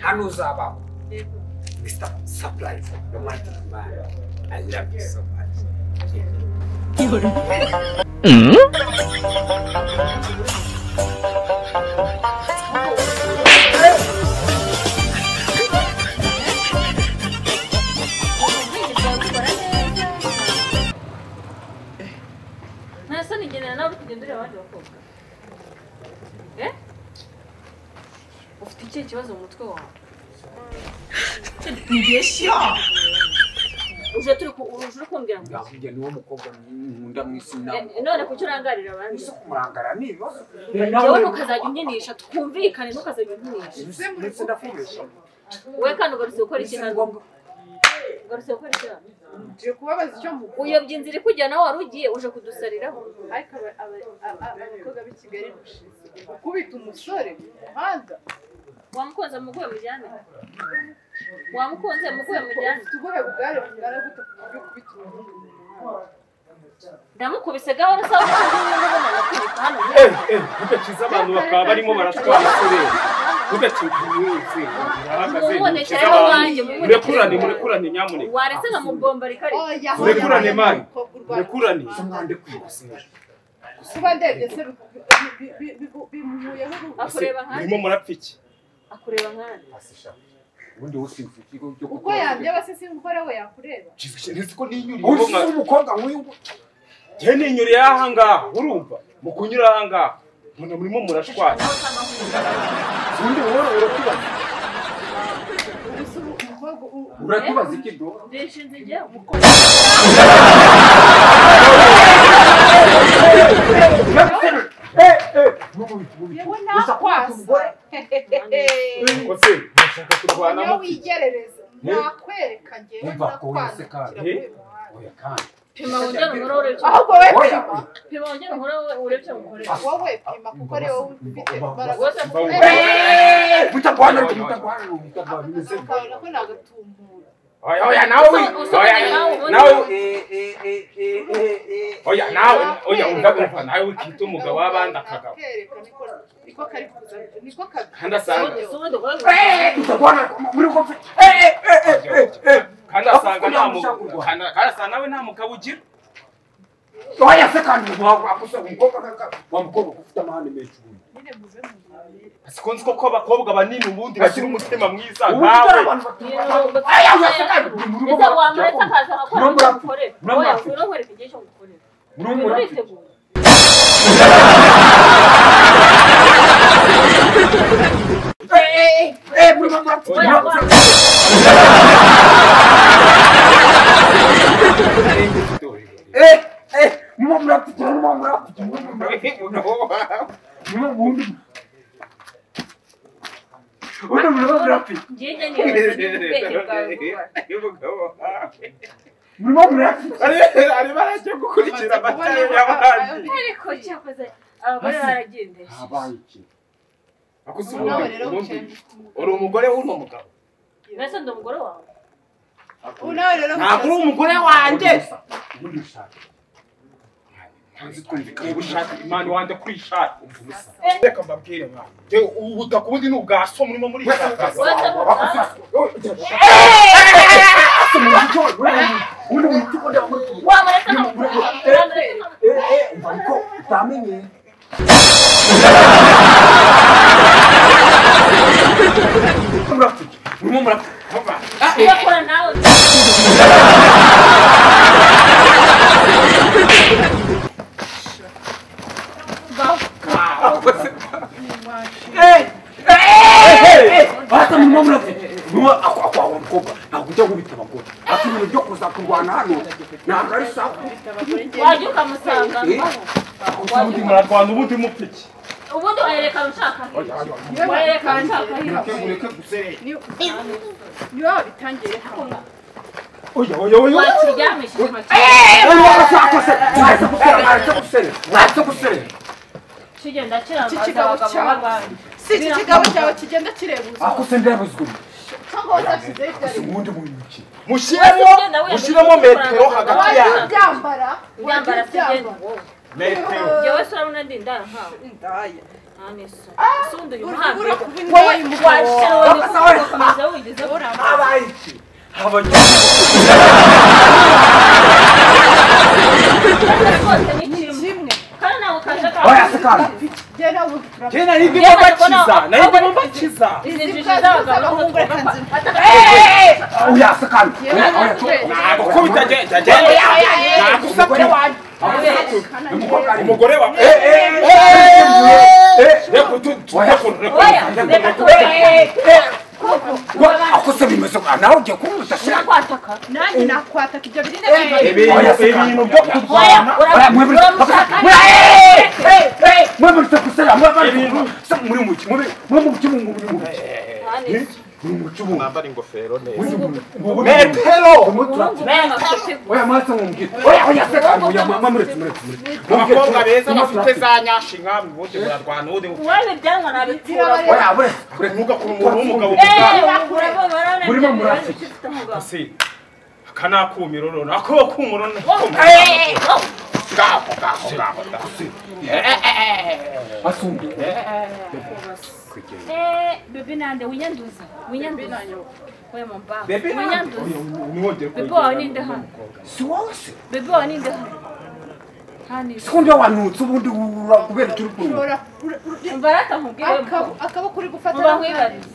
hano uzabaho. Mr. Surprise, the mighty man. I love you so much. Nasa nigena nawe kugendera abandi bakobwa. Ufite iki kibazo mu mutwe wawe? Nibeshya. Uje kumbwira ngo njye niwo mukobwa nkunda mwisi nawe. None kuki urangarira abandi? Ese kumurangara niba? Nawe ntukazajya unyinisha twumvikane ntukazajya unyinisha. Ndetse ndafumisha. We kandi ugarutse gukora iki hano? Ugarutse gukora iki hano? Ngiye kubabaza icyo mu uyobye inzira ikujyana wari ugiye uje kudusariraho. Ariko abakobwa b'i Kigali ukubita umusore muhanda wamukunze muguye mujyane. Wamukunze muguye mujyane. tugoye bugare bungana gute byo kubita umuntu. Ndamukubise gahoro sawa n'ubona nakubita hano. Ugakiza abantu bakaba barimo baratwara kure. Ugakiza murekurane nyamuneka. Waretse nka mugomba rikari. Murekurane mani. Murekurane. Samwande kwigusira. Kuba ndebye se bimuyeho akureba nkande. Urimo murapfiki. Akureba nkande. Asisha. Ubundi usimfuka ikigo cyo uko yambye base sinkore we yakureba. Nzi ko ninyuriye. Uzi umukobwa nk'uyu. Je ninyuriye aha ngaha urumva. Mukunyura aha ngaha. Muna murimo murashwana. Ubundi wowe uratubaza. Uratubaza iki do? Ndishinze ngiye yewe nakwasa. Ose nshaka kurwana Iyo wigerereza nakwereka ngewe nakwasa. Oya kandi. pima wongera nkora urebye. Ahubwo we pima. Pima wongera nkora urebye mukorera. Wowe pima kuko ari wowe ufite imbaraga. Mutagwana. Ukabona ko nagatumbura. Oya nawe. Oya umva nawe ukita umugabo w'abandi akagabo. Niko kari kuza. Niko kabi. Kandasanga. Mutagwana muri ko. Kandasanga nawe nta mugabo ugira. Oya se kandi wakusa umukobwa wamukobwa ufite amahane menshi. Sikonzi ko abakobwa banini ubundi bagira umutima mwiza nkawe. Aya wasaka muri rugo. Eza wamuretse akaza akora mukorera. Oya urahwereka igihe cyo gukorera. Muriteguye. Ari barajya gukurikira amatara y'abandi. Ariko cyakoze abagore baragendesha. Habaye iki? Uri umugore w'uno mugabo. Mbese ndi umugore wawe. Nawe rero Ntabwo uri umugore wanjye. Hanze twumvikana Ubushaka Imana wande kwishaka. Reka mbabwire mwana. Ubutaka ubundi ni ubwaso murimo muri shaka. Wamuretse no. Umva utamenye. Yakora nawe. Hata mumwe murafite. Nuwa akwa umukobwa. Ntabwo ujya gubita abagore. Ati ibintu byo kuza kurwana hano. Ntabwo ari sawa. Wajya ukamusanga. Ubundi murarwana ubundi mupfiki. Ubundi wayerekana ushaka. Wayerekana ushaka. Ureke guserera. niyo bitangiye hano. Oya. Wakiryamishije make. Waza guserera. Kigenda kiranga Kigabo cyawe. Si kigabo cyawe kigenda kirebuza. Ako sendabuzwe. Cyangwa wazasize ibyari. Ubundi mu ntoki. Mushyiremo metero hagati yawe. Byambara. Byambara sigenda. metero Yewe sura unandi ndara nkawe. Indaya. Aneso. Sundo y'umuhanda. Ura kuba indaya y'umugabo. Washira komeza wigeze uramba. Habaye iki? Habanye. Kimwe. Kana nako kaje ka. Oya sekana. Gera ubu. Jena ndimo bakiza ndimo bakiza Oya sekana. ntabwo ko bitajya nagusabye wanjye umugore wa reko akose bimeze nawe ugiye kumwita shaka kwataka. Nanjye nakwataka ibyo birinde ibintu byo kurwana mwambara ingofero neza metero abakobwa beza bafite za nyashi nkamwe ubundi murarwana ubundi Wewe byanwa nabikura. ntugakure umuntu w'umugabo Murimo murafiki. si akanakumiro rero nako kumuro Bebe nande winyanduza. Winyanduza. Wewe mbaba. bebe Winyanduza. niwongere Bebe wawe ninde hano? Si wose. Bebe wawe ninde hano? Hani. Sikundi wanutse ubundi kubera turi kumwe. Mbarata nkubwire wewe. akaboko uri gufata. Muba mwibarize.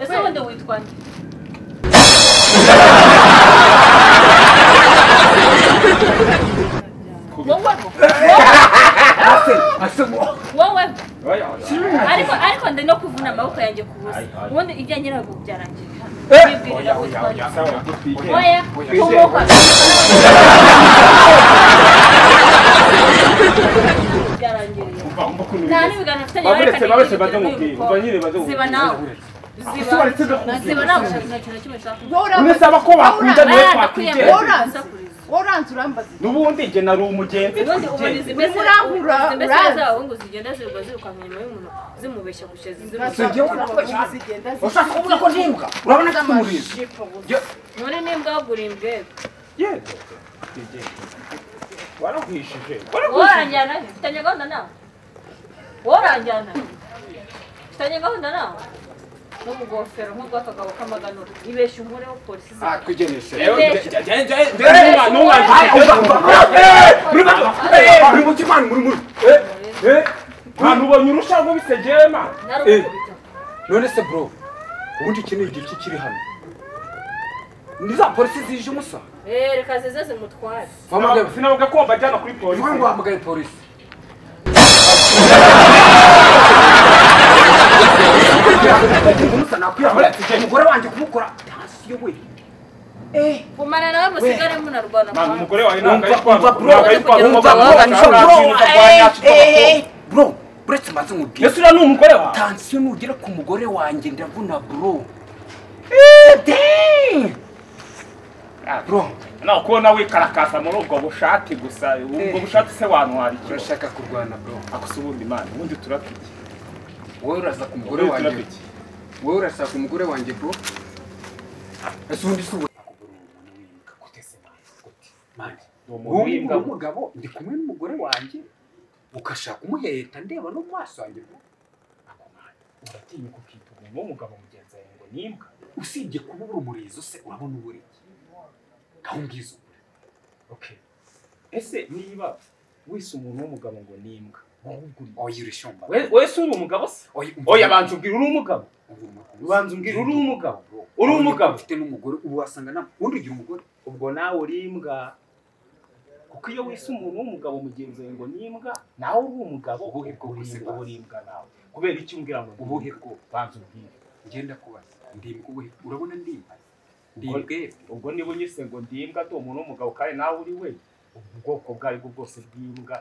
Ese wende witwa nde? Wowe. Ariko ndi no kuvuna amaboko yanjye ku busa. Ubundi ijya nyirago byarangiye. Nibwirira witwa nde? Oya. Tumuka. Byarangiye. Nta n'ibiganiro mfitanye babese baje mubwira umva nyine baje ziba nawe. Ziba nawe nta kintu kimwe ushaka. unesaba ko bakunda niwe twakwigenza Oranze urambaza. nubundi nge nari umugenzi Ubundi ubona izimeze zawo ngo zigenda zirirwa zirukanka inyuma y'umuntu zimubeshya gusheza Zigenda Ushaka kuvuga ko ntimbwa urabona ko umurizo. none nimbwa wagura imbwebwe yego warahwishije woranjyana mfitanye gahunda nawe woranjyana mfitanye gahunda nawe no mugofero nk'ubwakagabo k'amaganuro ibeshya unkure wo polisi Twigeneshe. ntabwo ubonye urushaho bisegema narukubita None se bro, ubundi iki ni igiki kiri hano? Ni za polisi zije umusa? reka zize zimutware sinavuga ko bajyana kuri polisi Vuga ngo wahamagaye polisi. Umusa nakwiyamura umugore wanjye kumukora tansiyo we. kumana nawe musigare munarwana mama umugore wawe ntabwo Bro, buretse maze nkubwire. ese uriya ni umugore wawe Tansiyo nugira ku mugore wanjye ndavuna bro. Bro, nawe kubona wikarakasa muri ubwo bushati gusa ubwo bushati se wantwara iki urashaka kurwana bro. akosa ubundi imana ubundi turapiki Wowe uraza ku mugore wanjye. Wowe urashaka ku mugore wanjye bro. Ese ubundi si wowe umugabo ndi kumwe n'umugore wanjye ukashaka umuheta ndeba no mu maso yanjye bro. uratinya kukita umuntu w'umugabo mugenzi wawe ngo nimbwa Usibye kuba uri umurizo se urabona uburi. Kahungizo. okay ese niba wise umuntu w'umugabo ngo nimbwa Oya urishomba. wese uri umugabo se oya banza ubwira uri umugabo ubanza umbwira uri umugabo uri umugabo ufite n'umugore ubu wasanga na undi ugira umugore ubwo nawe uri imbwa kuko iyo wise umuntu w'umugabo mugenzi wawe ngo nimbwa nawe uri umugabo ubuhe bwo uri imbwa nawe kubera iki umbwira ngo ubuhe bwo banza ubwire ngenda kubaza ndimbwa ubuhe urabona ndimbwa ndimbwe ubwo niba unyise ngo ndimbwa ndi umuntu w'umugabo kandi nawe uri we ubwoko bwari bwo bwose bw'imbwa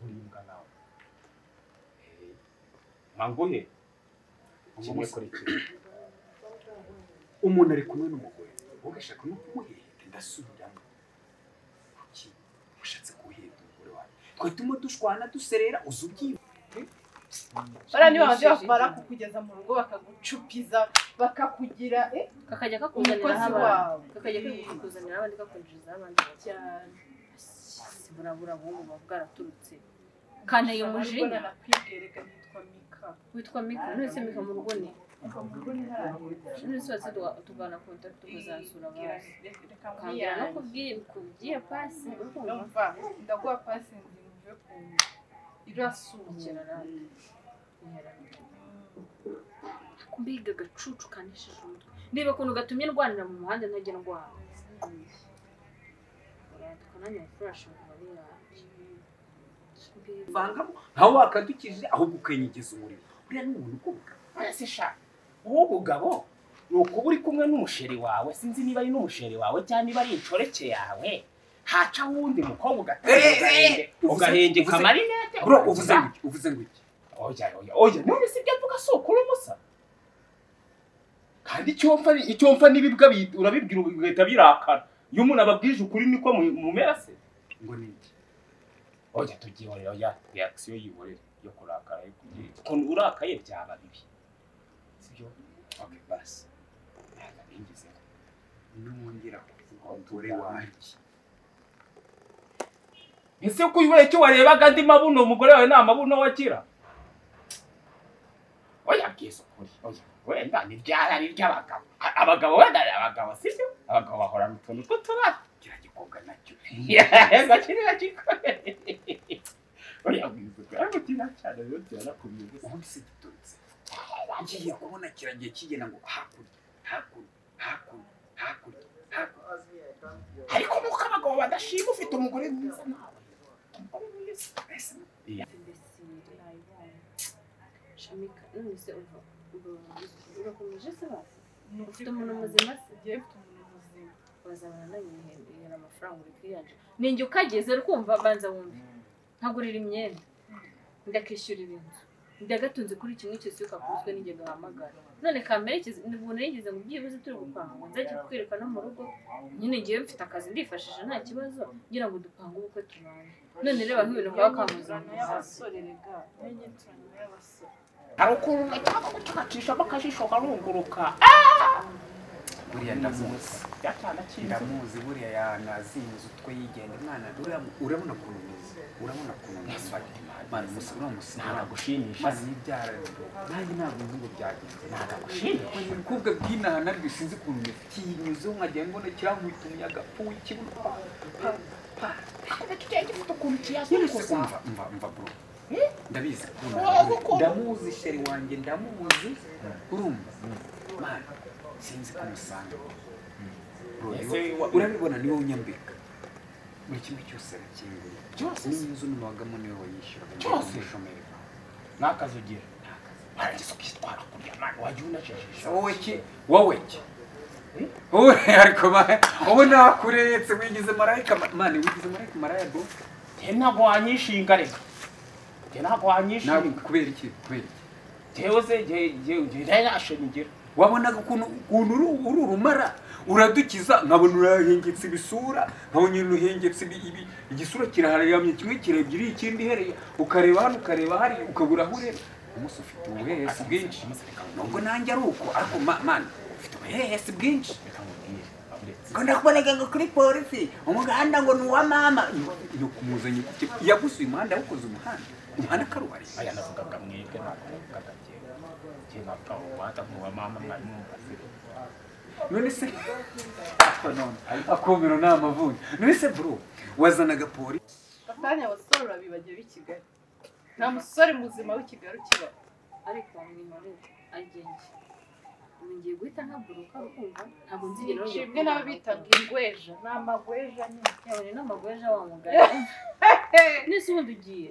uri imbwa nawe manguhe kimwe kuri kimwe umuntu ari kumwe n'umugore ugashaka no kumuheta ndasubiramo kuki ushatse kuheta umugore wawe twatuma dushwana duserera uzubyiba Bara niba bandi bakubara kukugeza mu rugo bakagucupiza bakakugira kakajya kakuzanira umukozi abandi wawe kakajya kakuzanira abandi kakunjiriza abandi cyane burabura bubu bwaraturutse kane yo mujinya nakwibwereka witwa Mika nese Mika mu rugo ni nese wase tugana contact tuzasura basi kambira no kubwiye pasi urumva ndaguha pasi ngiye ku irasukira randi kumbiga gacucu kanishije umutwe niba kuntu gatumye ndwanira mu muhanda ntajye ndwana tukananya flash muri vangamo ntawe wakadukije ahubwo ukenyegeza umuriro uriya ni umuntu ukubuka arase sha uwo bugabo nukuba uri kumwe n'umusheri wawe sinzi niba ari n'umusheri wawe cyangwa niba ari incoreke yawe haca wundi mukobwa ugahenge kamarinete bro uvuze ngo iki oya none si byo mvuga so kuri musa kandi icyo mfa n'ibibwa urabibwira ugahita birakara iyo umuntu ababwije ukuri niko mumera se ngo ni iki oya tugihorera ya reaction yihorera yo kurakara ko urakaye byaba bibi sibyo okay basi ntabingize n'umwongera kuvuga dore wanjye ese ko uyoboye cyo warebaga andi mabuno umugore wawe nta mabuno wagira oya bwiza ukuri oya wenda ni ryarari ry'abagabo abagabo wenda abagabo sibyo abagabo bahora n'utuntu tw'utubara kira gikoga nacyo gakirira gikore oya bwiza ukuri ariko kina cyane rero cyarakumye gusa ubundi se giturutse ngiye kubona kiragiye kigena ngo hakurya ariko nuko abagabo badashima ufite umugore mwiza nawe Shamika nese urakomeje se basi ufite umuntu muzima se ngiye mfite umuntu muzima bazabana nayihera amafaranga uri kwiyanje ninjye ukageze rukumva banza wumve nkagurira imyenda ndakishyura ibintu ndagatunze kuri kimwe cyose ukakuzwe n'inge gahamagara none kamerekeze nibone yigeze ngo byibuze turi gupanga ngo nzajye kukwereka no mu rugo nyine ngiye mfite akazi ndifashije nta kibazo ngira ngo dupanga ubukwe tubane none reba nk'ibintu kwa kamuzana y'abasore rega nenye cyane y'abasore hari ukuntu cyangwa gucakishamo akajisho karunguruka buriya ndamuzi buriya yanazinze utwe yigenda mwana urabona ukuntu mwiza urabona ukuntu mwiza mwana uramusi ntagushimisha maze ibyara nanjye ntabwo nzi ngo byagenze ntagushimisha umukobwa bw'inaha naryo sinzi ukuntu kinyuzeho nkagenda mbona kirankubita umuyaga w'ikibuno umva bro ndabizi ndamuzi sheri wanjye ndamuzi urumva mana sinzi kumusanga urabibona niwe unyambika buri kimwe cyose arakinguye n'inzu n'ubagamo niwe wayishyura cyose n'akazi ugira warangiza ukitwara kurya mani wajya unacecesha wowe ariko wowe nakuretse wigize marayika mani wigize marayika maraya bro ntabwo wanyishinga reka ntabwo wanyishinga kubera iki jewe se jewe nashenigira wabonaga ukuntu uri urumara uradukiza nkabona urahengetse ibisura nkabona uruhengetse igisura kiraharamye kimwe kirebyiri ikindi hereye ukareba hano ukareba hari ukabura aho ureba umunsi ufite ubuhehesi bwinshi nubwo nanjye ari uko ariko mani ufite ubuhehesi bwinshi ngo ndakuboneka ngo kuri polisi umuganda ngo ni uwa mama iyo kumuzanye yagusuye umuhanda yawukoze umuhanda karuhari aya navugaga mwebwe ntabwo muvugaga none se akomero ni amavunja none se bro wazanaga polisi akanya abasore urabibagiwe b'i Kigali nta musore muzima w'i Kigali ukiba ariko mwihorere agenge ngiye guhita nkaburuka ukumva ntabwo nzigera nshimwe n'abo bitaga ingweja ni amagweja nyine yabone n'amagweja wa mugari nese ubundi ugiye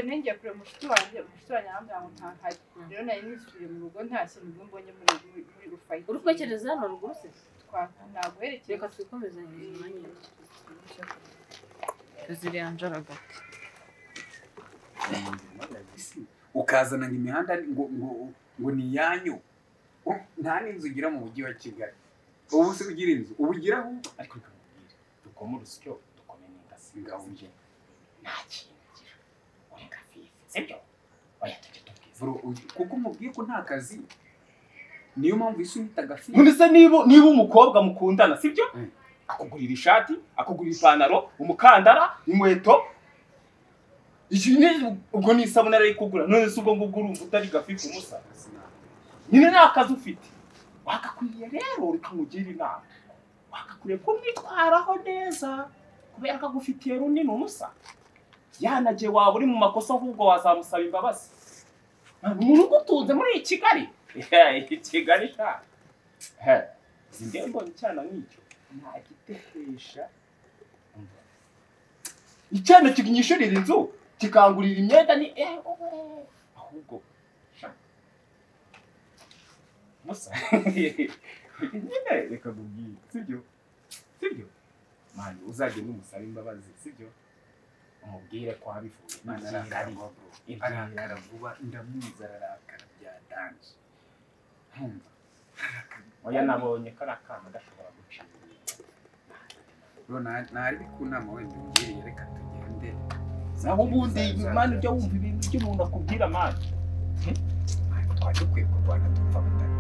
nenge kure mushiki wanjye arambwira ngo ntankajya rero nari nisubiriye mu rugo nta kintu ubwo mbonye muri rufayi uri kwekereza hano ruguru se ntaguherekeye reka twikomezanye umwanya tuzire anjaragati ukazana imihanda ngo ni iyanyu nta n'inzu ugira mu mujyi wa Kigali ubu se ugira inzu ubu ugiraho ariko bikamubwira dukoma urusyo dukome n'ingasi ngahuje nta kintu ugira ureka fifi sibyo oya tujye tubwiza kuko umubwiye ko nta kazi niyo mpamvu isi unita gafi none se niba umukobwa mukundana sibyo akugurira ishati, akugurira ipantaro, umukandara, inkweto. Ubwo ni isabune ari kugura. None se ubwo ngubwo urumva utari gafifu umusa. Nyine nta kazi ufite. Wakakwiye rero reka nkugire inama. Wakakwiye kumwitwaraho neza kubera ko agufitiye runini umusa. Yanagiye waba uri mu makosa ahubwo wazamusaba imbabazi. Umuntu ugutunze muri Kigali. Kigali sha. Sindiye mbona icyana nk'icyo. Nta gitesha. Icyana kinyishurira inzu, kikangurira imyenda ni ahubwo. Musa. Nyine reka gubwira, sibyo? Sibyo? Mani uzajye n'umusaba imbabazi, sibyo? Umubwire ko abifuye. Mana arakara vuba ndamuzi ararakara byadanje. Oya nabonye karakana gashobora gucira. Bro nari kunama wenda ungiriye reka tugende. Naho ubundi mani ujya wumva ibintu by'umuntu akubwira mani. Twaje kwiye kurwana dupfa batatu.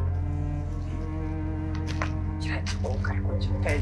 Cyane ko kari ko kiteye